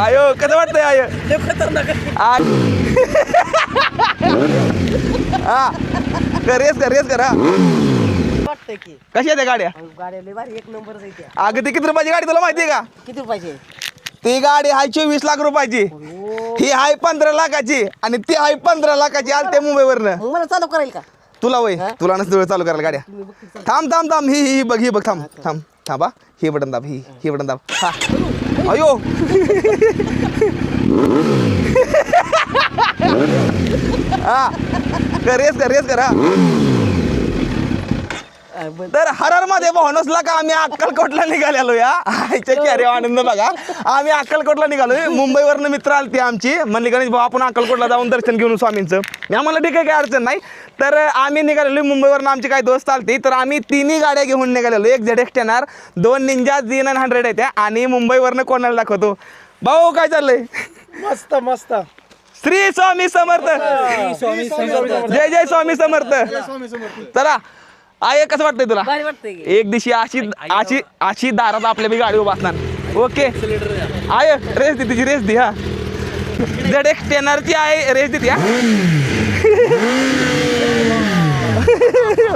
आयो कसं वाटतंय आय हा रेस करा वाटतंय की कशी आहे गाड्या गाड्या लय भारी एक नंबरच आहे त्या. अगं ती किती रुपयाची गाडी तुला माहिती आहे का किती रुपयाचे ती गाडी आहे 24 लाख रुपयाची ही आहे 15 लाखाची आणि ती आहे 15 लाखाची आलते मुंबईवरनं मग मला चालू करायला का तुला वय तुला नसतं चालू करायला गाड्या थांब थांब थांब ही बघ थांब थांब थांबा हे बटन दाब ही बटन दाब हा अयो हा रेस करा तर हररमध्ये भावनसला का आम्ही अक्कलकोटला निघालेलो या आईच्या चेहरे आनंद बघा आम्ही अक्कलकोटला निघालोय मुंबईवरनं मित्र आलती आमची म्हणली गणेश भाऊ आपण अक्कलकोटला जाऊन दर्शन घेऊन स्वामींचं मी आम्हाला ठीक आहे काही अडचण नाही तर आम्ही निघालेलो मुंबईवरनं आमची काही दोस्त आलती तर आम्ही तिन्ही गाड्या घेऊन निघालेलो एक ZX 10R 2 निंजा Z900 आहे त्या आणि मुंबईवरनं कोणाला दाखवतो भाऊ काय चाललंय मस्त मस्त श्री स्वामी समर्थ जय जय स्वामी समर्थ चला आय कसं वाटतंय तुला भारी वाटतंय की एक दिवशी अशी दारात आपल्या बी गाडी उभा असणार ओके आय रेस दे तिची रेस दे हा ZX 10R ची आहे रेस देते हा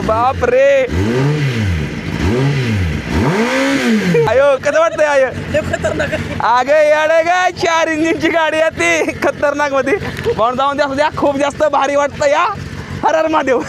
बाप रे आयो कसं वाटतंय आय अगं येडे गा 4 इंजिनची गाडी आहे ती खतरनाक मध्ये पण जाऊन द्या खूप जास्त भारी वाटतं या हर हर महादेव